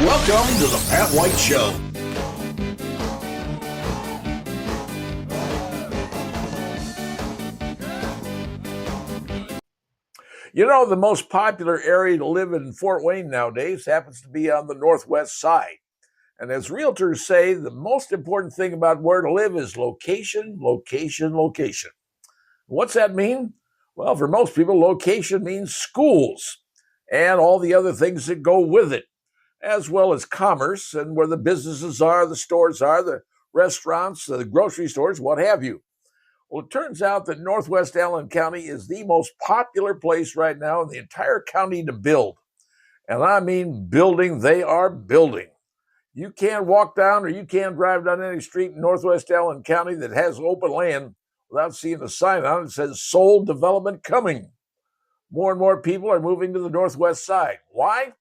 Welcome to the Pat White Show. You know, the most popular area to live in Fort Wayne nowadays happens to be on the northwest side. And as realtors say, the most important thing about where to live is location, location, location. What's that mean? Well, for most people, location means schools and all the other things that go with it, as well as commerce and where the businesses are, the stores are, the restaurants, the grocery stores, what have you. Well, it turns out that Northwest Allen County is the most popular place right now in the entire county to build. And I mean building, they are building. You can't walk down or you can't drive down any street in Northwest Allen County that has open land without seeing a sign on it that says sold development coming. More and more people are moving to the northwest side. Why?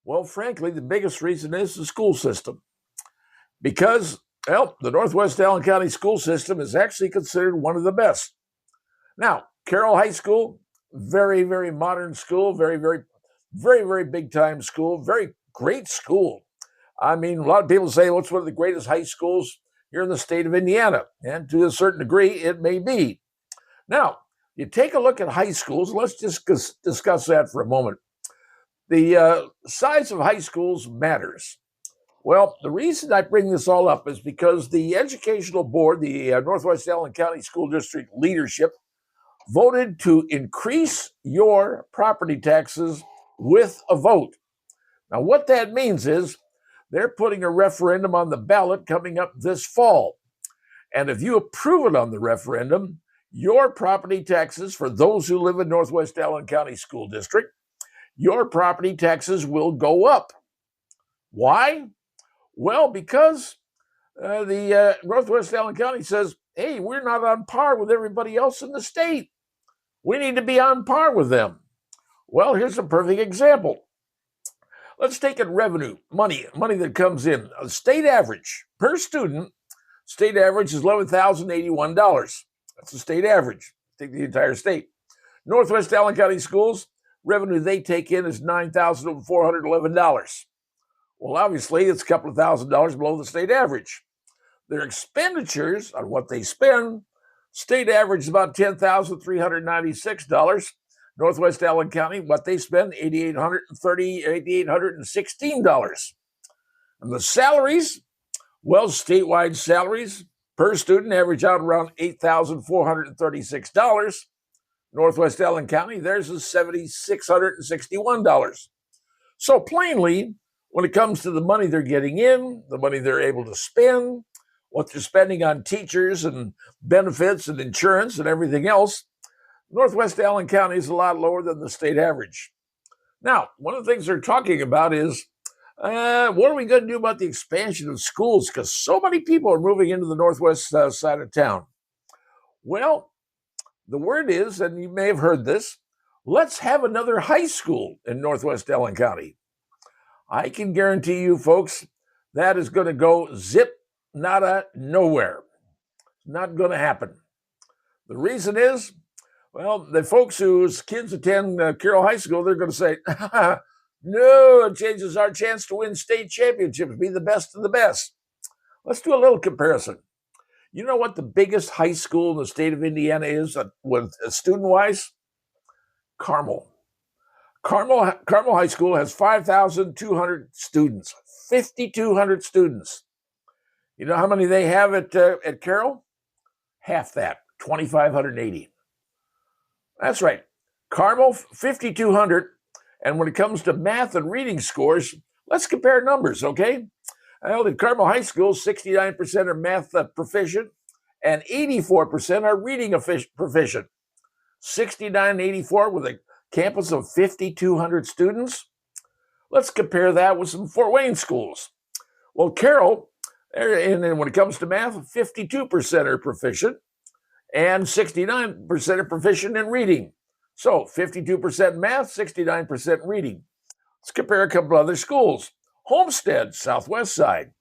Well, frankly, the biggest reason is the school system. Because, well, the Northwest Allen County school system is actually considered one of the best. Now, Carroll High School, very, very modern school, very, very, very, very big time school, very great school. I mean, a lot of people say, well, it's one of the greatest high schools here in the state of Indiana. And to a certain degree, it may be. Now, you take a look at high schools. Let's just discuss that for a moment. The size of high schools matters. Well, the reason I bring this all up is because the Educational Board, the Northwest Allen County School District leadership, voted to increase your property taxes with a vote. Now, what that means is they're putting a referendum on the ballot coming up this fall. And if you approve it on the referendum, your property taxes for those who live in Northwest Allen County School District, your property taxes will go up. Why? Well, because the Northwest Allen County says, hey, we're not on par with everybody else in the state. We need to be on par with them. Well, here's a perfect example. Let's take it revenue, money that comes in. A state average per student, state average is $11,081. That's the state average. Take the entire state. Northwest Allen County Schools, revenue they take in is $9,411. Well, obviously, it's a couple of $1,000s below the state average. Their expenditures on what they spend, state average is about $10,396. Northwest Allen County, what they spend, $816. And the salaries, well, statewide salaries per student average out around $8,436. Northwest Allen County, theirs is $7,661. So plainly, when it comes to the money they're getting in, the money they're able to spend, what they're spending on teachers and benefits and insurance and everything else, Northwest Allen County is a lot lower than the state average. Now, one of the things they're talking about is, what are we going to do about the expansion of schools? Because so many people are moving into the northwest side of town. Well, the word is, and you may have heard this, let's have another high school in Northwest Allen County. I can guarantee you, folks, that is going to go zip, nada, nowhere. It's not going to happen. The reason is, well, the folks whose kids attend Carroll High School, they're going to say, no, it changes our chance to win state championships, be the best of the best. Let's do a little comparison. You know what the biggest high school in the state of Indiana is student-wise? Carmel. Carmel High School has 5,200 students, 5,200 students. You know how many they have at Carroll? Half that, 2,580. That's right. Carmel, 5,200. And when it comes to math and reading scores, let's compare numbers, okay? Well, at Carmel High School, 69% are math proficient and 84% are reading proficient. 69 and 84 with a campus of 5,200 students. Let's compare that with some Fort Wayne schools. Well, Carroll, and then when it comes to math, 52% are proficient and 69% are proficient in reading. So 52% math, 69% reading. Let's compare a couple other schools. Homestead, southwest side,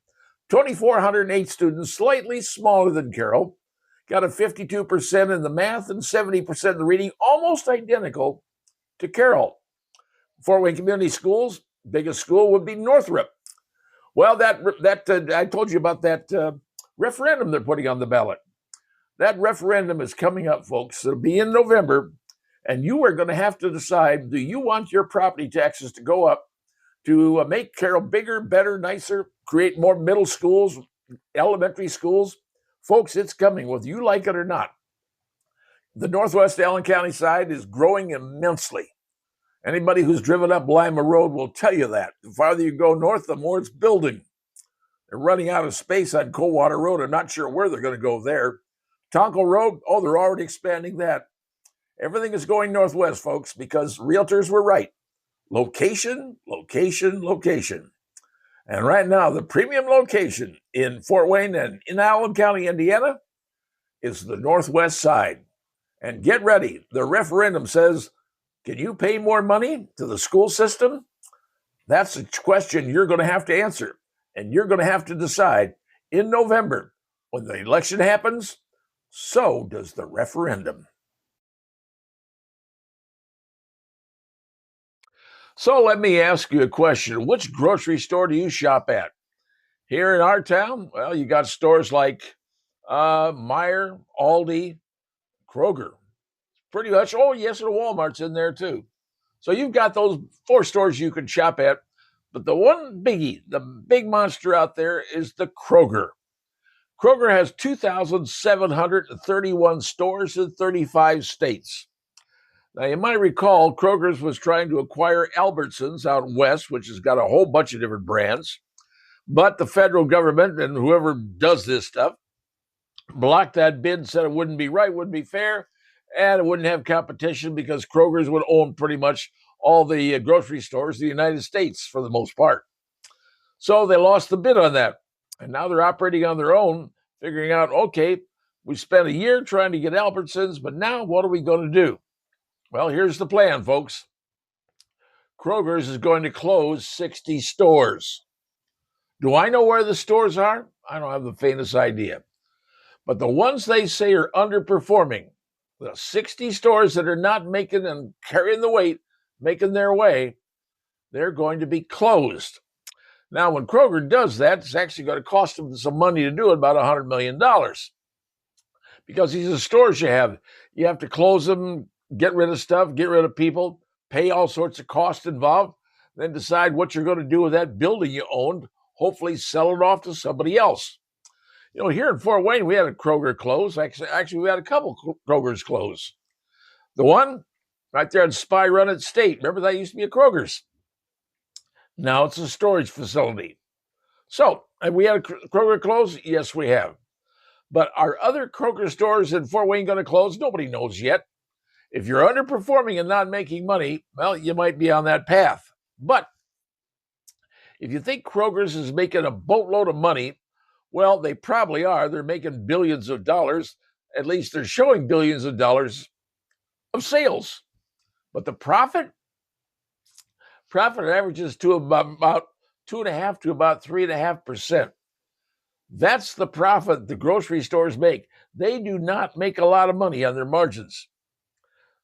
2,408 students, slightly smaller than Carroll. Got a 52% in the math and 70% in the reading, almost identical to Carroll. Fort Wayne Community Schools, biggest school would be Northrop, Well, I told you about that referendum they're putting on the ballot. That referendum is coming up, folks. It'll be in November, and you are going to have to decide: do you want your property taxes to go up to make Carroll bigger, better, nicer, create more middle schools, elementary schools? Folks, it's coming, whether you like it or not. The Northwest Allen County side is growing immensely. Anybody who's driven up Lima Road will tell you that. The farther you go north, the more it's building. They're running out of space on Coldwater Road. I'm not sure where they're going to go there. Tonko Road, oh, they're already expanding that. Everything is going northwest, folks, because realtors were right. Location, location, location. And right now, the premium location in Fort Wayne and in Allen County, Indiana, is the northwest side. And get ready. The referendum says, can you pay more money to the school system? That's a question you're going to have to answer. And you're going to have to decide in November when the election happens. So does the referendum. So let me ask you a question. Which grocery store do you shop at? Here in our town, well, you got stores like Meijer, Aldi, Kroger. Pretty much, oh, yes, and Walmart's in there too. So you've got those 4 stores you can shop at. But the one biggie, the big monster out there is the Kroger. Kroger has 2,731 stores in 35 states. Now, you might recall Kroger's was trying to acquire Albertsons out west, which has got a whole bunch of different brands. But the federal government and whoever does this stuff blocked that bid and said it wouldn't be right, wouldn't be fair, and it wouldn't have competition because Kroger's would own pretty much all the grocery stores in the United States for the most part. So they lost the bid on that. And now they're operating on their own, figuring out, okay, we spent a year trying to get Albertsons, but now what are we going to do? Well, here's the plan, folks. Kroger's is going to close 60 stores. Do I know where the stores are? I don't have the faintest idea. But the ones they say are underperforming, the 60 stores that are not making and carrying the weight, making their way, they're going to be closed. Now, when Kroger does that, it's actually going to cost them some money to do it, about $100 million. Because these are stores you have to close them, get rid of stuff, get rid of people, pay all sorts of costs involved, then decide what you're going to do with that building you owned, hopefully sell it off to somebody else. You know, here in Fort Wayne, we had a Kroger close. Actually, we had a couple Krogers close. The one right there on Spy Run at State, remember that used to be a Kroger's. Now it's a storage facility. So, have we had a Kroger close? Yes, we have. But are other Kroger stores in Fort Wayne going to close? Nobody knows yet. If you're underperforming and not making money, well, you might be on that path. But if you think Kroger's is making a boatload of money, well, they probably are. They're making billions of dollars. At least they're showing billions of dollars of sales. But the profit averages to about 2.5% to about 3.5%. That's the profit the grocery stores make. They do not make a lot of money on their margins.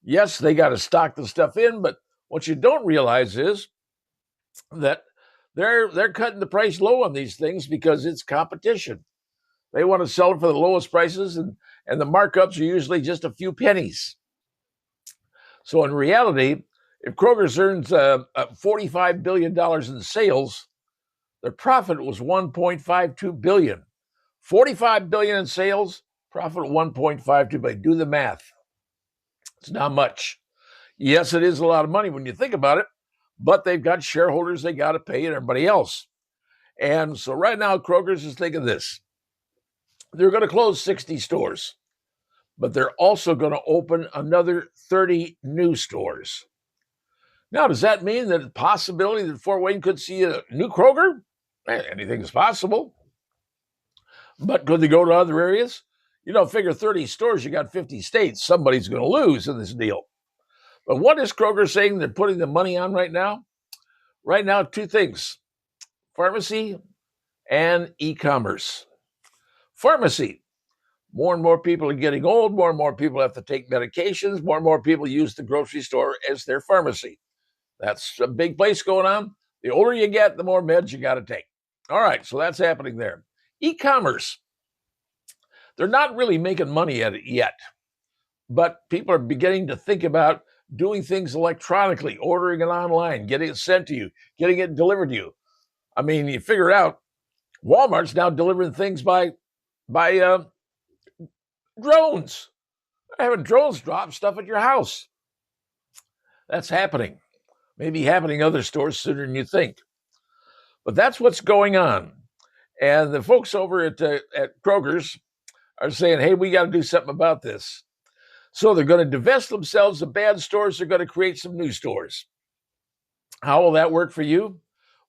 Yes, they got to stock the stuff in, but what you don't realize is that they're cutting the price low on these things because it's competition. They want to sell it for the lowest prices, and the markups are usually just a few pennies. So in reality, if Kroger's earns $45 billion in sales, their profit was $1.52 billion. $45 billion in sales, profit $1.52 billion. Do the math. It's not much. Yes, it is a lot of money when you think about it, but they've got shareholders they got to pay and everybody else. And so right now, Kroger's is thinking this. They're going to close 60 stores, but they're also going to open another 30 new stores. Now, does that mean that the possibility that Fort Wayne could see a new Kroger? Anything is possible. But could they go to other areas? You know, figure 30 stores, you got 50 states. Somebody's going to lose in this deal. But what is Kroger saying they're putting the money on right now? Right now, 2 things: pharmacy and e-commerce. Pharmacy. More and more people are getting old. More and more people have to take medications. More and more people use the grocery store as their pharmacy. That's a big place going on. The older you get, the more meds you got to take. All right, so that's happening there. E-commerce, they're not really making money at it yet, but people are beginning to think about doing things electronically, ordering it online, getting it sent to you, getting it delivered to you. I mean, you figure it out. Walmart's now delivering things by drones. They're having drones drop stuff at your house. That's happening. Maybe happening in other stores sooner than you think. But that's what's going on. And the folks over at Kroger's are saying, hey, we got to do something about this. So they're going to divest themselves of bad stores. They're going to create some new stores. How will that work for you?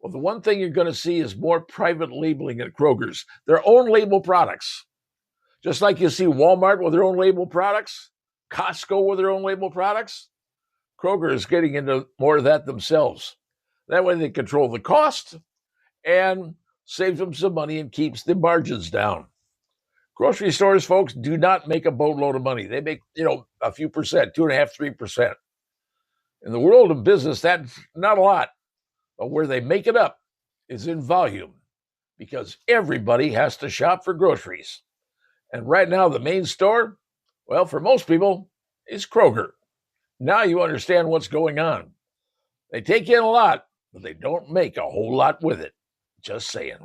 Well, the one thing you're going to see is more private labeling at Kroger's, their own label products. Just like you see Walmart with their own label products, Costco with their own label products, Kroger is getting into more of that themselves. That way they control the cost and saves them some money and keeps the margins down. Grocery stores, folks, do not make a boatload of money. They make, a few percent, 2.5%, 3%. In the world of business, that's not a lot. But where they make it up is in volume because everybody has to shop for groceries. And right now, the main store, well, for most people, is Kroger. Now you understand what's going on. They take in a lot, but they don't make a whole lot with it. Just saying.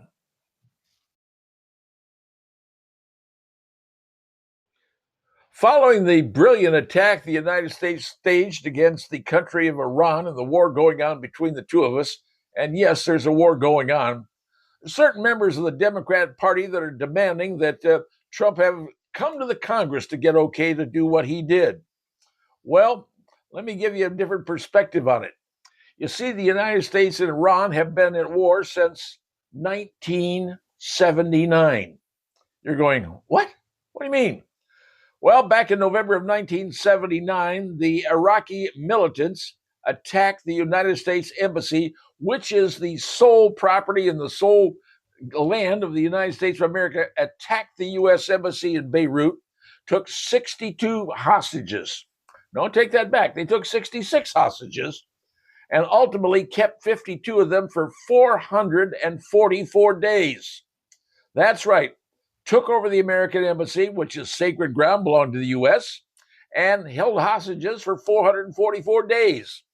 Following the brilliant attack the United States staged against the country of Iran and the war going on between the two of us, and yes, there's a war going on, certain members of the Democrat Party that are demanding that Trump have come to the Congress to get okay to do what he did. Well, let me give you a different perspective on it. You see, the United States and Iran have been at war since 1979. You're going, what? What do you mean? Well, back in November of 1979, the Iraqi militants attacked the United States Embassy, which is the sole property and the sole land of the United States of America, attacked the U.S. Embassy in Beirut, took 62 hostages. Don't take that back. They took 66 hostages and ultimately kept 52 of them for 444 days. That's right. Took over the American embassy, which is sacred ground, belonged to the U.S., and held hostages for 444 days.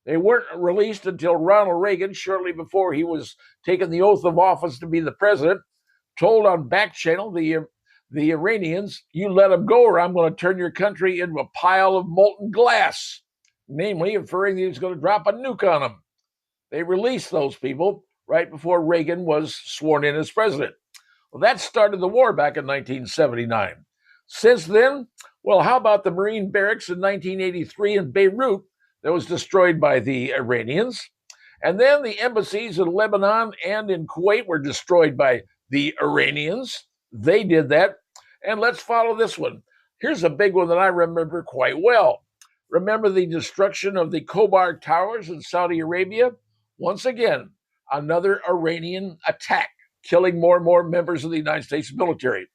They weren't released until Ronald Reagan, shortly before he was taking the oath of office to be the president, told on back channel the Iranians, you let them go or I'm going to turn your country into a pile of molten glass, namely inferring that he was going to drop a nuke on them. They released those people right before Reagan was sworn in as president. Well, that started the war back in 1979. Since then, well, how about the Marine barracks in 1983 in Beirut that was destroyed by the Iranians? And then the embassies in Lebanon and in Kuwait were destroyed by the Iranians. They did that. And let's follow this one. Here's a big one that I remember quite well. Remember the destruction of the Khobar Towers in Saudi Arabia? Once again, another Iranian attack, killing more and more members of the United States military.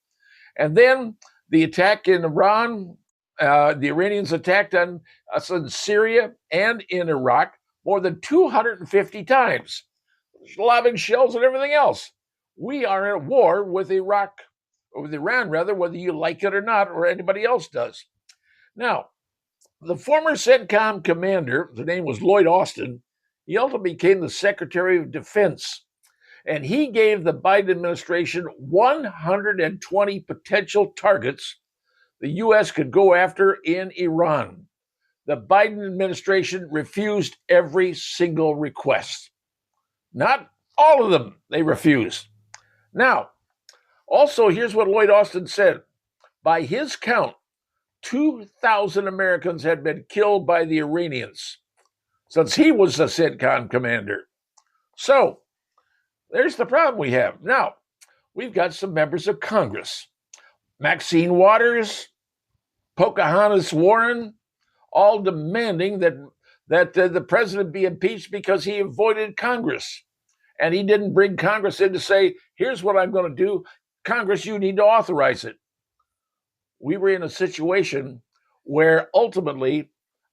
And then the attack in Iran, the Iranians attacked on us in Syria and in Iraq more than 250 times, lobbing shells and everything else. We are at war with Iran, whether you like it or not, or anybody else does. Now, the former CENTCOM commander, the name was Lloyd Austin, he ultimately became the Secretary of Defense. And he gave the Biden administration 120 potential targets the U.S. could go after in Iran. The Biden administration refused every single request. Not all of them, they refused. Now, also, here's what Lloyd Austin said. By his count, 2,000 Americans had been killed by the Iranians since he was the CENTCOM commander. So, there's the problem we have. Now, we've got some members of Congress. Maxine Waters, Pocahontas Warren, all demanding that the president be impeached because he avoided Congress. And he didn't bring Congress in to say, here's what I'm going to do. Congress, you need to authorize it. We were in a situation where ultimately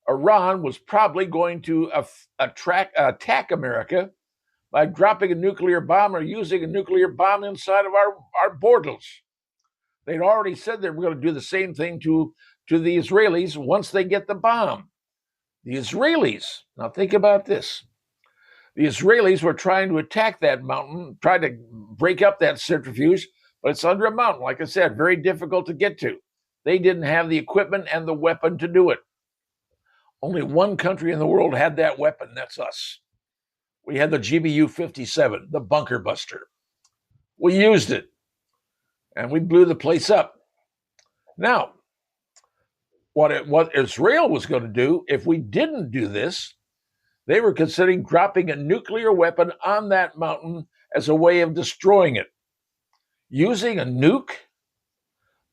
Iran was probably going to attack America, by dropping a nuclear bomb or using a nuclear bomb inside of our borders. They'd already said they were going to do the same thing to the Israelis once they get the bomb. The Israelis, now think about this. The Israelis were trying to attack that mountain, trying to break up that centrifuge, but it's under a mountain, like I said, very difficult to get to. They didn't have the equipment and the weapon to do it. Only one country in the world had that weapon, that's us. We had the GBU-57, the bunker buster. We used it, and we blew the place up. Now, what Israel was going to do, if we didn't do this, they were considering dropping a nuclear weapon on that mountain as a way of destroying it. Using a nuke,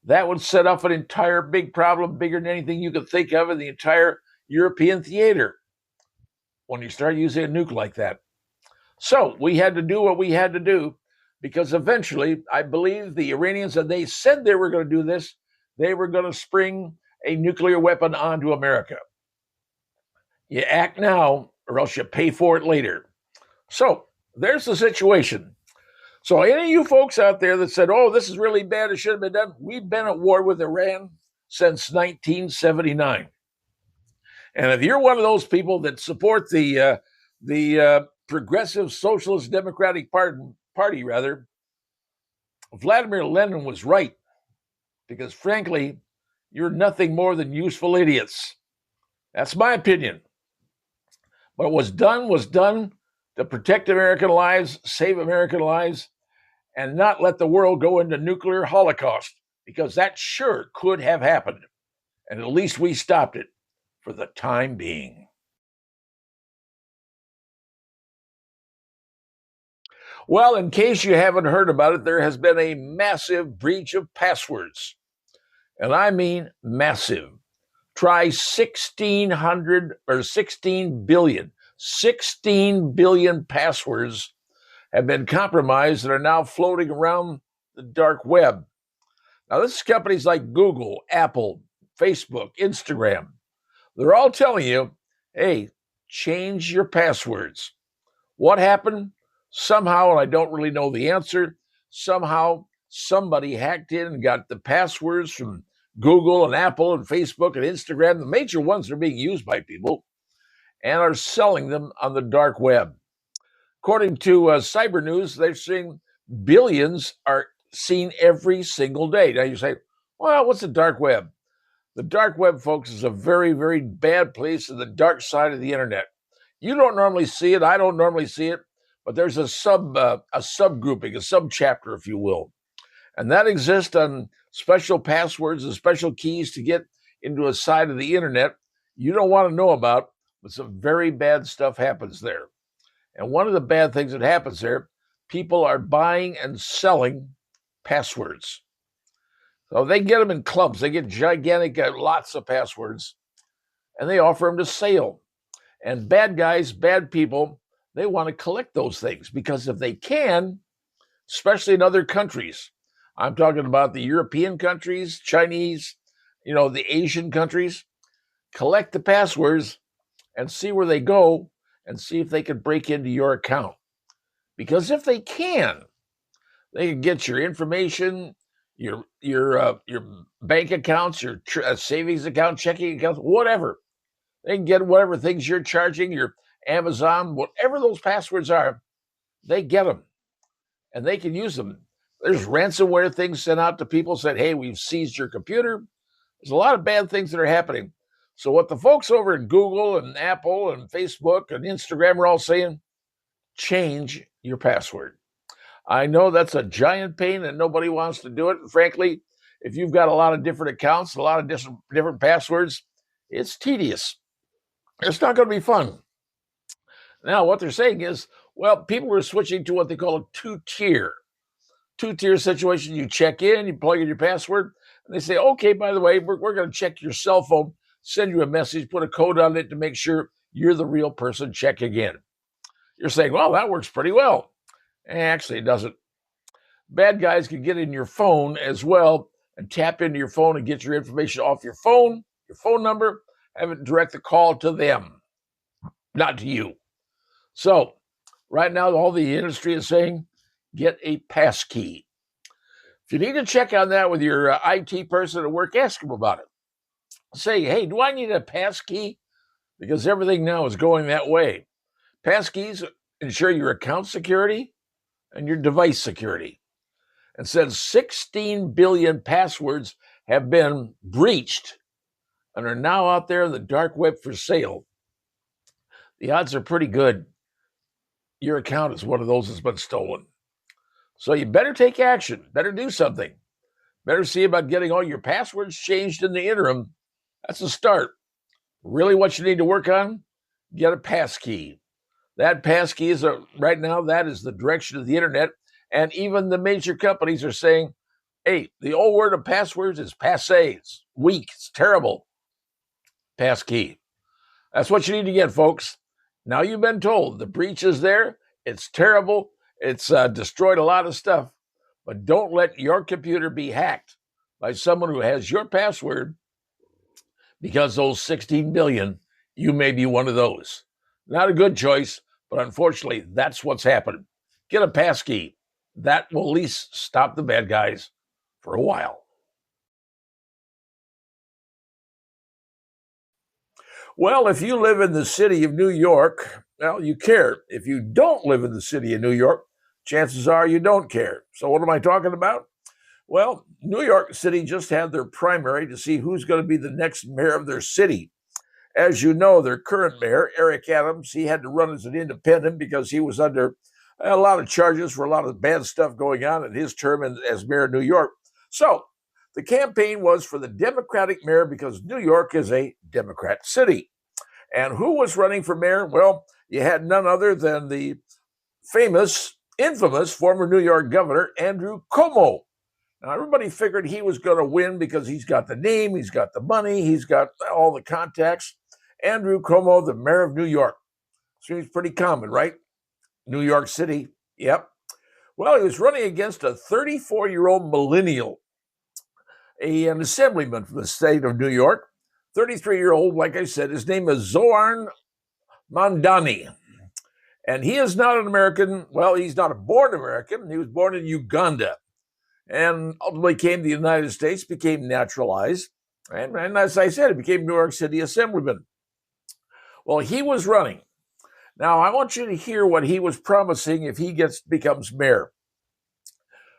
that would set off an entire big problem, bigger than anything you could think of in the entire European theater when you start using a nuke like that. So we had to do what we had to do because eventually, I believe the Iranians, and they said they were going to do this, they were going to spring a nuclear weapon onto America. You act now or else you pay for it later. So there's the situation. So any of you folks out there that said, oh, this is really bad, it should have been done, we've been at war with Iran since 1979. And if you're one of those people that support the Progressive Socialist Democratic Party, Vladimir Lenin was right, because frankly, you're nothing more than useful idiots. That's my opinion. But what was done to protect American lives, save American lives, and not let the world go into nuclear holocaust, because that sure could have happened. And at least we stopped it for the time being. Well, in case you haven't heard about it, there has been a massive breach of passwords. And I mean massive. Try 1,600 or 16 billion. 16 billion passwords have been compromised and are now floating around the dark web. Now, this is companies like Google, Apple, Facebook, Instagram. They're all telling you, hey, change your passwords. What happened? Somehow, and I don't really know the answer, somehow somebody hacked in and got the passwords from Google and Apple and Facebook and Instagram, the major ones that are being used by people, and are selling them on the dark web. According to Cyber News, they're seeing billions are seen every single day. Now you say, well, what's the dark web? The dark web, folks, is a very, very bad place in the dark side of the internet. You don't normally see it. I don't normally see it. But there's a subgrouping, a subchapter, if you will. And that exists on special passwords and special keys to get into a side of the internet you don't want to know about, but some very bad stuff happens there. And one of the bad things that happens there, people are buying and selling passwords. So they get them in clumps. They get gigantic, lots of passwords, and they offer them to sale. And bad guys, bad people, they want to collect those things because if they can, especially in other countries, I'm talking about the European countries, Chinese, the Asian countries, collect the passwords and see where they go and see if they can break into your account. Because if they can get your information, your bank accounts, your savings account, checking accounts, whatever. They can get whatever things you're charging, your Amazon, whatever those passwords are, they get them and they can use them. There's ransomware things sent out to people said, hey, we've seized your computer. There's a lot of bad things that are happening. So what the folks over at Google and Apple and Facebook and Instagram are all saying, change your password. I know that's a giant pain and nobody wants to do it. And frankly, if you've got a lot of different accounts, a lot of different passwords, it's tedious. It's not going to be fun. Now, what they're saying is, well, people are switching to what they call a two-tier situation. You check in, you plug in your password, and they say, okay, by the way, we're going to check your cell phone, send you a message, put a code on it to make sure you're the real person, check again. You're saying, well, that works pretty well. Actually, it doesn't. Bad guys can get in your phone as well and tap into your phone and get your information off your phone number, have it direct the call to them, not to you. So Right now, all the industry is saying, get a pass key. If you need to check on that with your IT person at work, ask them about it. Say, hey, do I need a pass key? Because everything now is going that way. Passkeys ensure your account security and your device security. And since 16 billion passwords have been breached and are now out there in the dark web for sale, the odds are pretty good your account is one of those that's been stolen. So you better take action, better do something, better see about getting all your passwords changed in the interim. That's a start. Really, what you need to work on? Get a pass key. That pass key is right now, that is the direction of the internet. And even the major companies are saying, hey, the old word of passwords is passé. It's weak. It's terrible. Pass key. That's what you need to get, folks. Now you've been told the breach is there. It's terrible. It's destroyed a lot of stuff. But don't let your computer be hacked by someone who has your password, because those 16 billion, you may be one of those. Not a good choice, but unfortunately, that's what's happened. Get a pass key. That will at least stop the bad guys for a while. Well, if you live in the city of New York, well, you care. If you don't live in the city of New York, chances are you don't care. So what am I talking about? Well, New York City just had their primary to see who's going to be the next mayor of their city. As you know, their current mayor, Eric Adams, he had to run as an independent because he was under a lot of charges for a lot of bad stuff going on in his term as mayor of New York. So the campaign was for the Democratic mayor because New York is a Democrat city. And who was running for mayor? Well, you had none other than the infamous former New York governor, Andrew Cuomo. Now, everybody figured he was going to win because he's got the name, he's got the money, he's got all the contacts. Andrew Cuomo, the mayor of New York. Seems pretty common, right? New York City, yep. Well, he was running against a 34-year-old millennial, an assemblyman from the state of New York. 33-year-old, like I said, his name is Zoran Mandani. And he is not an American. Well, he's not a born American. He was born in Uganda and ultimately came to the United States, became naturalized. And as I said, he became New York City assemblyman. Well, he was running. Now, I want you to hear what he was promising if he becomes mayor.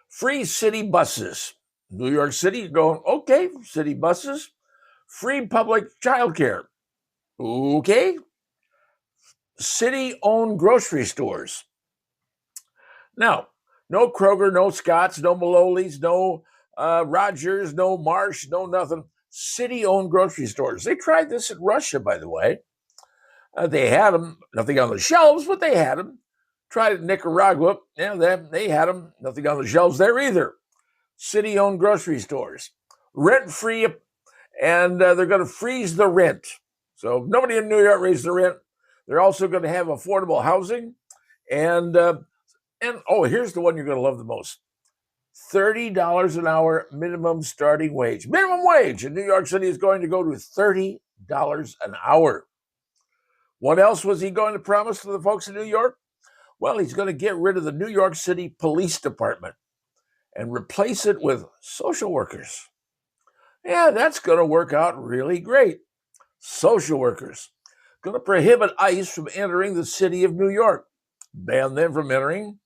Free city buses. New York City, you're going, okay, city buses. Free public childcare. Okay. City-owned grocery stores. Now, no Kroger, no Scott's, no Maloli's, no Rogers, no Marsh, no nothing. City-owned grocery stores. They tried this in Russia, by the way. They had them, nothing on the shelves, but they had them. Tried it in Nicaragua. Yeah, they had them, nothing on the shelves there either. City-owned grocery stores. Rent-free, and they're going to freeze the rent. So nobody in New York raised the rent. They're also going to have affordable housing. And oh, here's the one you're going to love the most. $30 an hour minimum starting wage. Minimum wage in New York City is going to go to $30 an hour. What else was he going to promise to the folks in New York? Well, he's going to get rid of the New York City Police Department and replace it with social workers. Yeah, that's going to work out really great. Social workers. Going to prohibit ICE from entering the city of New York. Ban them from entering.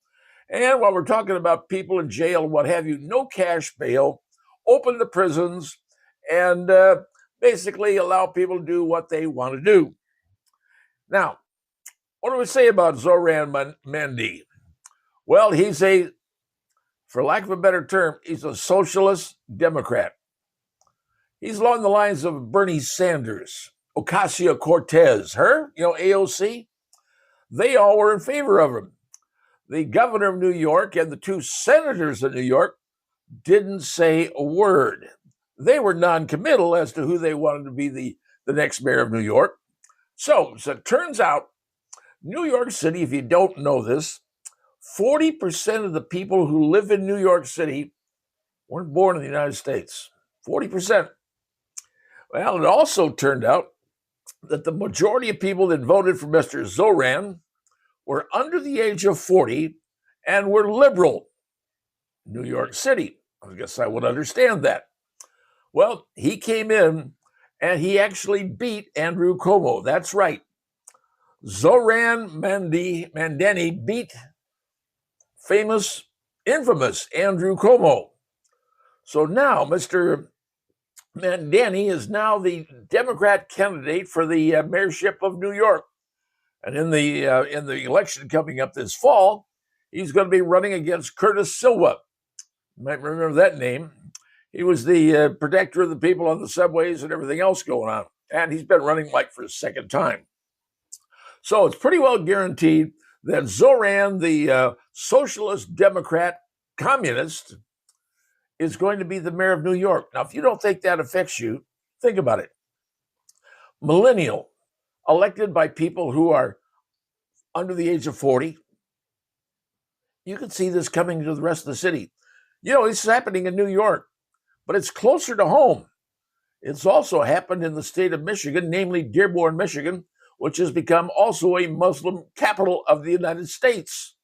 And while we're talking about people in jail and what have you, no cash bail, open the prisons, and basically allow people to do what they want to do. Now, what do we say about Zoran Mandani? Well, he's for lack of a better term, he's a socialist Democrat. He's along the lines of Bernie Sanders, Ocasio-Cortez, AOC. They all were in favor of him. The governor of New York and the two senators of New York didn't say a word. They were non-committal as to who they wanted to be the next mayor of New York. So it turns out, New York City, if you don't know this, 40% of the people who live in New York City weren't born in the United States. 40%. Well, it also turned out that the majority of people that voted for Mr. Zoran were under the age of 40 and were liberal. New York City. I guess I would understand that. Well, he came in and he actually beat Andrew Cuomo. That's right. Zoran Mandani beat infamous Andrew Cuomo. So now Mr. Mandani is now the Democrat candidate for the mayorship of New York. And in the election coming up this fall, he's going to be running against Curtis Silva. You might remember that name. He was the protector of the people on the subways and everything else going on. And he's been running like for a second time. So it's pretty well guaranteed that Zoran, the socialist Democrat communist, is going to be the mayor of New York. Now, if you don't think that affects you, think about it. Millennial, elected by people who are under the age of 40. You can see this coming to the rest of the city. You know, this is happening in New York, but it's closer to home. It's also happened in the state of Michigan, namely Dearborn, Michigan, which has become also a Muslim capital of the United States.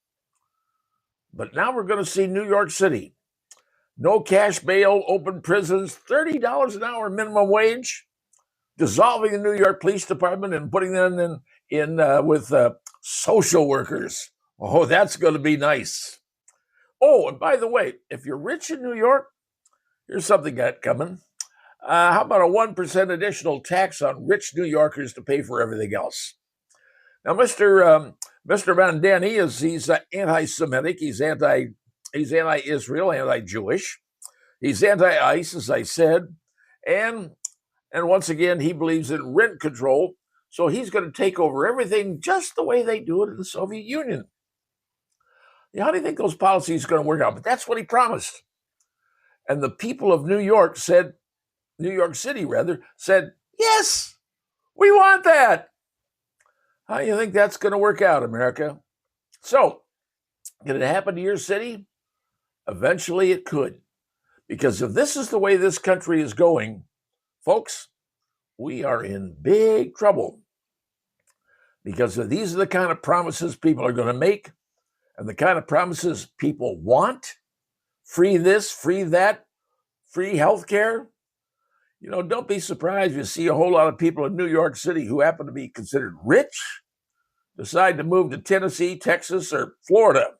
But now we're going to see New York City. No cash bail, open prisons, $30 an hour minimum wage, dissolving the New York Police Department and putting them in with social workers. Oh, that's going to be nice. Oh, and by the way, if you're rich in New York, here's something got coming. How about a 1% additional tax on rich New Yorkers to pay for everything else? Now, Mr. Mandani he's anti-Semitic. He's anti-Israel, anti-Jewish. He's anti-ICE, as I said, and once again, he believes in rent control. So he's going to take over everything just the way they do it in the Soviet Union. How do you think those policies are going to work out? But that's what he promised. And the people of New York City said, yes, we want that. How do you think that's going to work out, America? So, can it happen to your city? Eventually it could. Because if this is the way this country is going, folks, we are in big trouble. Because these are the kind of promises people are going to make and the kind of promises people want. Free this, free that, free health care. You know, don't be surprised if you see a whole lot of people in New York City who happen to be considered rich decide to move to Tennessee, Texas, or Florida.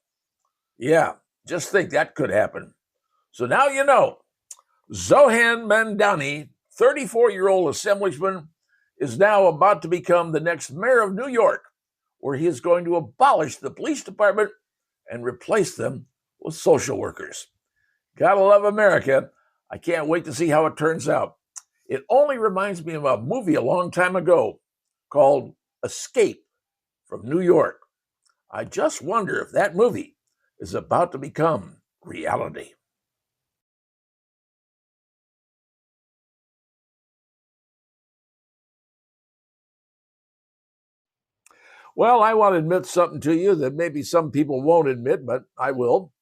Yeah, just think that could happen. So now you know, Zohan Mandani, 34-year-old assemblyman, is now about to become the next mayor of New York, where he is going to abolish the police department and replace them with social workers. Gotta love America. I can't wait to see how it turns out. It only reminds me of a movie a long time ago called Escape from New York. I just wonder if that movie is about to become reality. Well, I want to admit something to you that maybe some people won't admit, but I will.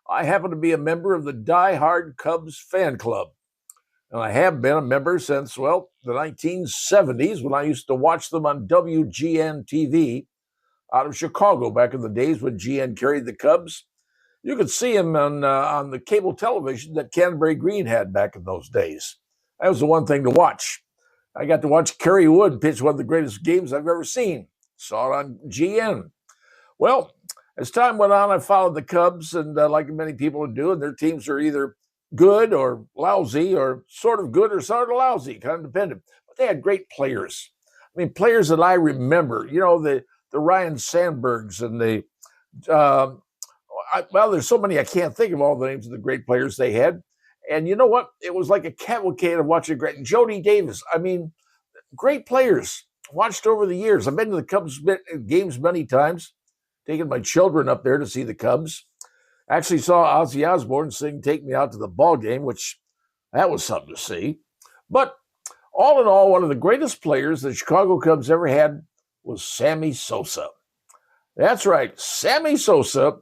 I happen to be a member of the Die Hard Cubs fan club. And I have been a member since, well, the 1970s when I used to watch them on WGN TV out of Chicago back in the days when GN carried the Cubs. You could see them on the cable television that Canterbury Green had back in those days. That was the one thing to watch. I got to watch Kerry Wood pitch one of the greatest games I've ever seen. Saw it on GN. Well, as time went on, I followed the Cubs, and like many people do, and their teams are either good or lousy, or sort of good or sort of lousy, kind of dependent. But they had great players. I mean, players that I remember. You know, the Ryan Sandbergs and there's so many I can't think of all the names of the great players they had. And you know what? It was like a cavalcade of watching great Jody Davis. I mean, great players watched over the years. I've been to the Cubs games many times, taken my children up there to see the Cubs. Actually saw Ozzy Osbourne sing "Take Me Out to the Ball Game," which that was something to see. But all in all, one of the greatest players the Chicago Cubs ever had was Sammy Souza. That's right, Sammy Souza.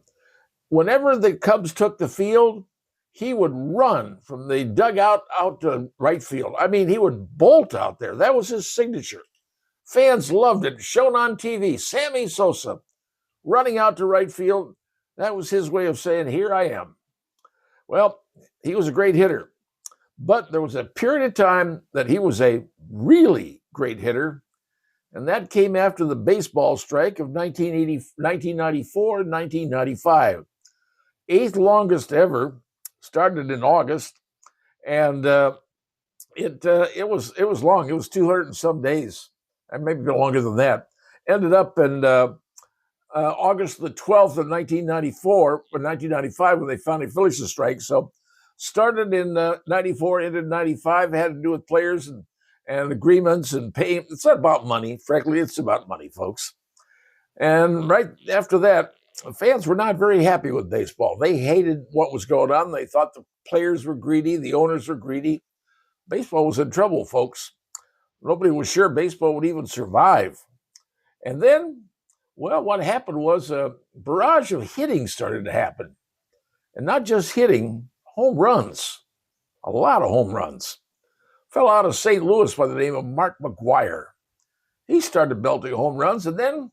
Whenever the Cubs took the field, he would run from the dugout out to right field. I mean, he would bolt out there. That was his signature. Fans loved it. Shown on TV, Sammy Souza running out to right field. That was his way of saying, here I am. Well, he was a great hitter, but there was a period of time that he was a really great hitter, and that came after the baseball strike of 1994 and 1995. Eighth longest ever, started in August, and it was long. It was 200 and some days, and maybe longer than that. Ended up in August the 12th of 1994 or 1995 when they finally finished the strike. So started in 94, ended in 95, had to do with players and agreements and pay. It's not about money. Frankly, it's about money, folks. And right after that, fans were not very happy with baseball. They hated what was going on. They thought the players were greedy. The owners were greedy. Baseball was in trouble, folks. Nobody was sure baseball would even survive. And then, well, what happened was a barrage of hitting started to happen. And not just hitting, home runs. A lot of home runs. Fell out of St. Louis by the name of Mark McGuire. He started belting home runs, and then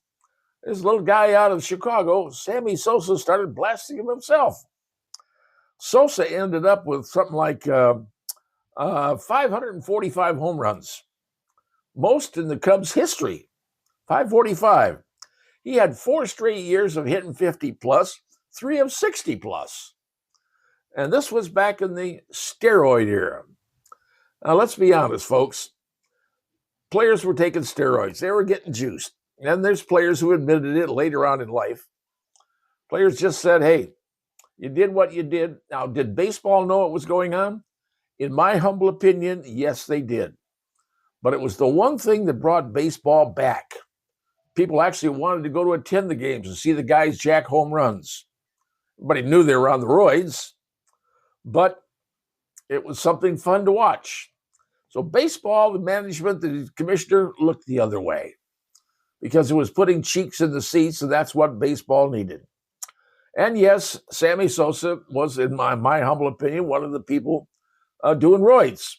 this little guy out of Chicago, Sammy Souza, started blasting him himself. Souza ended up with something like 545 home runs, most in the Cubs' history. 545. He had 4 straight years of hitting 50 plus, 3 of 60 plus. And this was back in the steroid era. Now, let's be honest, folks. Players were taking steroids. They were getting juiced. And there's players who admitted it later on in life. Players just said, hey, you did what you did. Now, did baseball know what was going on? In my humble opinion, yes, they did. But it was the one thing that brought baseball back. People actually wanted to go to attend the games and see the guys jack home runs. Everybody knew they were on the roids, but it was something fun to watch. So baseball, the management, the commissioner looked the other way because it was putting cheeks in the seats, and that's what baseball needed. And yes, Sammy Souza was, in my humble opinion, one of the people doing roids.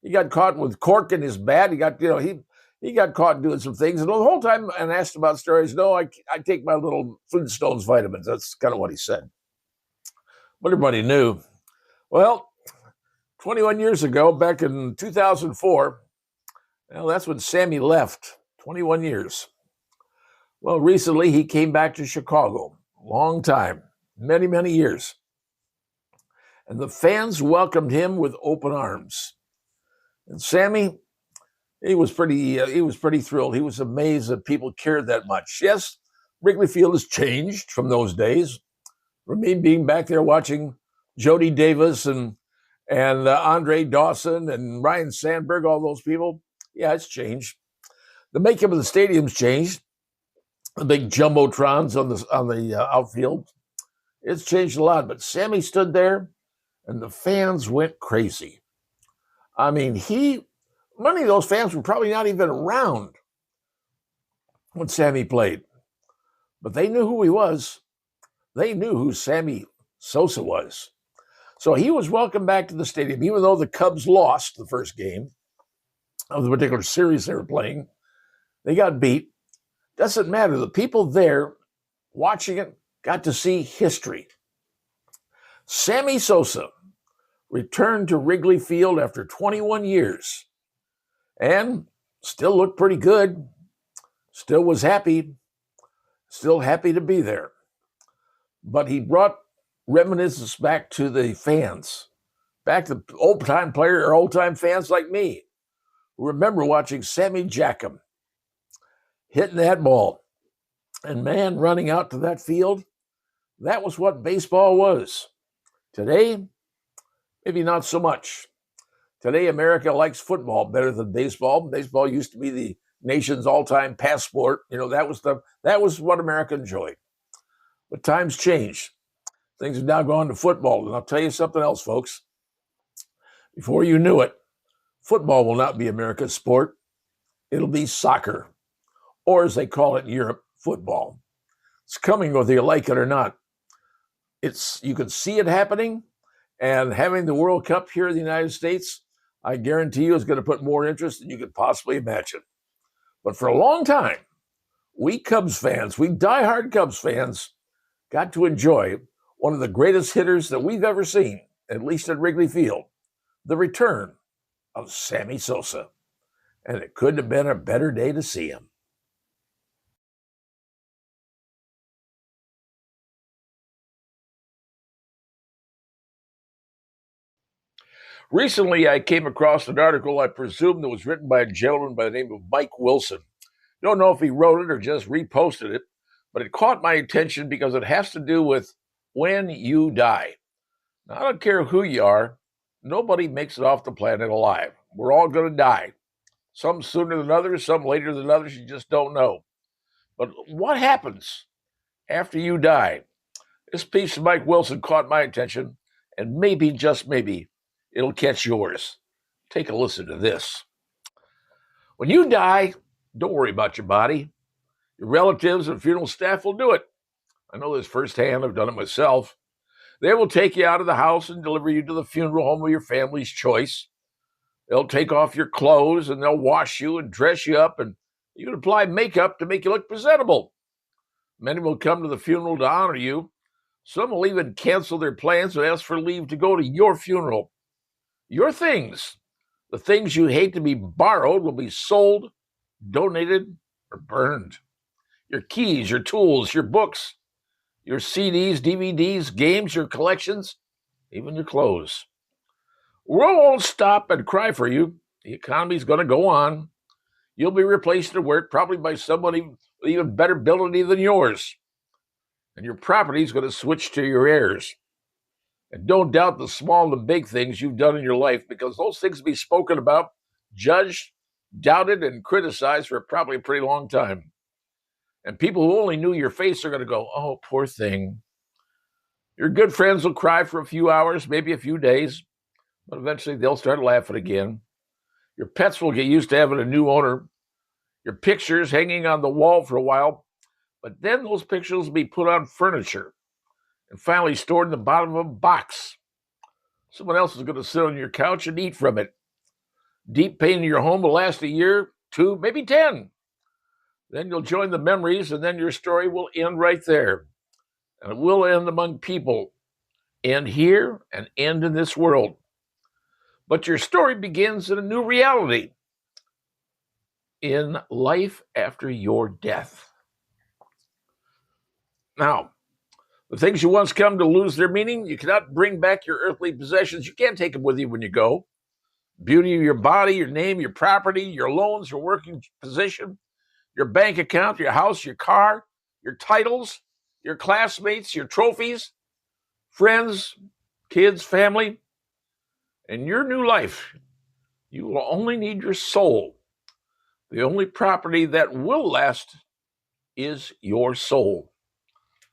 He got caught with cork in his bat. He got caught doing some things. And the whole time, and asked about steroids, no, I take my little Flintstones vitamins. That's kind of what he said. But everybody knew. Well, 21 years ago, back in 2004, well, that's when Sammy left. 21 years. Well, recently he came back to Chicago. Long time. Many, many years. And the fans welcomed him with open arms. And Sammy, he was pretty thrilled. He was amazed that people cared that much. Yes, Wrigley Field has changed from those days. From me being back there watching Jody Davis and Andre Dawson and Ryan Sandberg, all those people, yeah, it's changed. The makeup of the stadium's changed. The big jumbotrons on the outfield, it's changed a lot. But Sammy stood there, and the fans went crazy. I mean, many of those fans were probably not even around when Sammy played, but they knew who he was. They knew who Sammy Souza was. So he was welcomed back to the stadium, even though the Cubs lost the first game of the particular series they were playing. They got beat. Doesn't matter. The people there watching it got to see history. Sammy Souza returned to Wrigley Field after 21 years and still looked pretty good. Still was happy. Still happy to be there. But he brought reminiscence back to the fans, back to old-time player or old-time fans like me who remember watching Sammy jack him, hitting that ball, and man, running out to that field. That was what baseball was. Today, maybe not so much. Today, America likes football better than baseball. Baseball used to be the nation's all-time passport. That was what America enjoyed. But times change. Things have now gone to football. And I'll tell you something else, folks. Before you knew it, football will not be America's sport. It'll be soccer, or as they call it in Europe, football. It's coming whether you like it or not. You can see it happening, and having the World Cup here in the United States, I guarantee you is going to put more interest than you could possibly imagine. But for a long time, We Cubs fans, we diehard Cubs fans, got to enjoy one of the greatest hitters that we've ever seen, at least at Wrigley Field, the return of Sammy Souza. And it couldn't have been a better day to see him. Recently, I came across an article I presume that was written by a gentleman by the name of Mike Wilson. Don't know if he wrote it or just reposted it, but it caught my attention because it has to do with when you die. Now, I don't care who you are, nobody makes it off the planet alive. We're all going to die. Some sooner than others, some later than others, you just don't know. But what happens after you die? This piece of Mike Wilson caught my attention, and maybe, just maybe, it'll catch yours. Take a listen to this. When you die, don't worry about your body. Your relatives and funeral staff will do it. I know this firsthand. I've done it myself. They will take you out of the house and deliver you to the funeral home of your family's choice. They'll take off your clothes and they'll wash you and dress you up, and you can apply makeup to make you look presentable. Many will come to the funeral to honor you. Some will even cancel their plans and ask for leave to go to your funeral. Your things, the things you hate to be borrowed, will be sold, donated, or burned. Your keys, your tools, your books, your CDs, DVDs, games, your collections, even your clothes. The world won't stop and cry for you. The economy's going to go on. You'll be replaced at work, probably by somebody with even better ability than yours. And your property's going to switch to your heirs. And don't doubt the small and big things you've done in your life, because those things will be spoken about, judged, doubted, and criticized for probably a pretty long time. And people who only knew your face are going to go, oh, poor thing. Your good friends will cry for a few hours, maybe a few days, but eventually they'll start laughing again. Your pets will get used to having a new owner. Your pictures hanging on the wall for a while, but then those pictures will be put on furniture and finally stored in the bottom of a box. Someone else is going to sit on your couch and eat from it. Deep pain in your home will last a year, 2, maybe 10. Then you'll join the memories, and then your story will end right there. And it will end among people, end here and end in this world. But your story begins in a new reality, in life after your death. Now, the things you once come to lose their meaning, you cannot bring back your earthly possessions. You can't take them with you when you go. Beauty of your body, your name, your property, your loans, your working position, your bank account, your house, your car, your titles, your classmates, your trophies, friends, kids, family. In your new life, you will only need your soul. The only property that will last is your soul.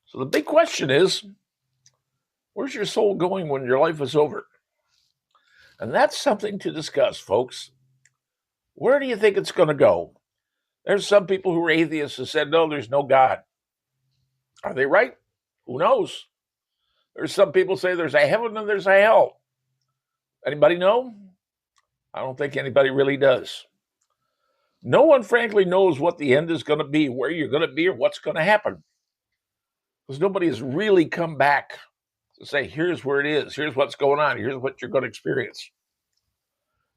So the big question is, where's your soul going when your life is over? And that's something to discuss, folks. Where do you think it's going to go? There's some people who are atheists who said, no, there's no God. Are they right? Who knows? There's some people say there's a heaven and there's a hell. Anybody know? I don't think anybody really does. No one, frankly, knows what the end is going to be, where you're going to be, or what's going to happen. Because nobody has really come back to say, here's where it is, here's what's going on, here's what you're going to experience.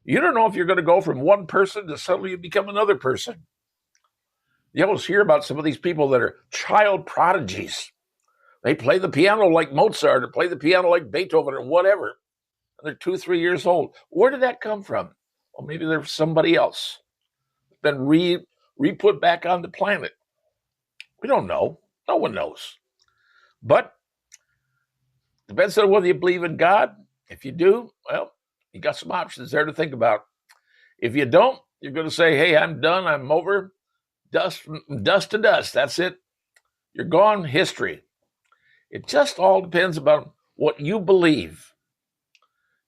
You don't know if you're going to go from one person to suddenly you become another person. You always hear about some of these people that are child prodigies. They play the piano like Mozart or play the piano like Beethoven or whatever. And they're 2, 3 years old. Where did that come from? Well, maybe there's somebody else. Been re-put back on the planet. We don't know. No one knows. But depends on whether you believe in God. If you do, well, you got some options there to think about. If you don't, you're going to say, hey, I'm done. I'm over. Dust to dust. That's it. You're gone. History. It just all depends about what you believe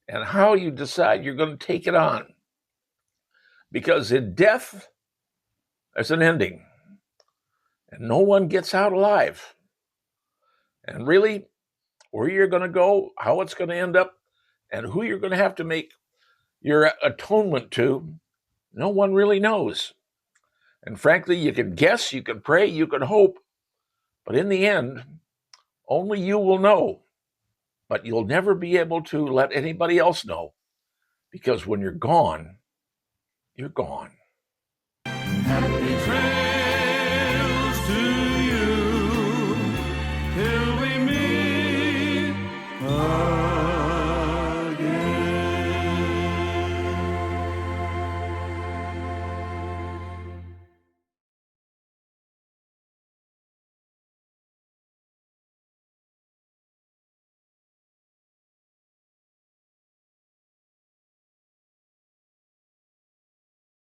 and how you decide you're going to take it on. Because in death, there's an ending. And no one gets out alive. And really, where you're going to go, how it's going to end up, and who you're going to have to make your atonement to, no one really knows. And frankly, you can guess, you can pray, you can hope, but in the end, only you will know. But you'll never be able to let anybody else know, because when you're gone, you're gone. Happy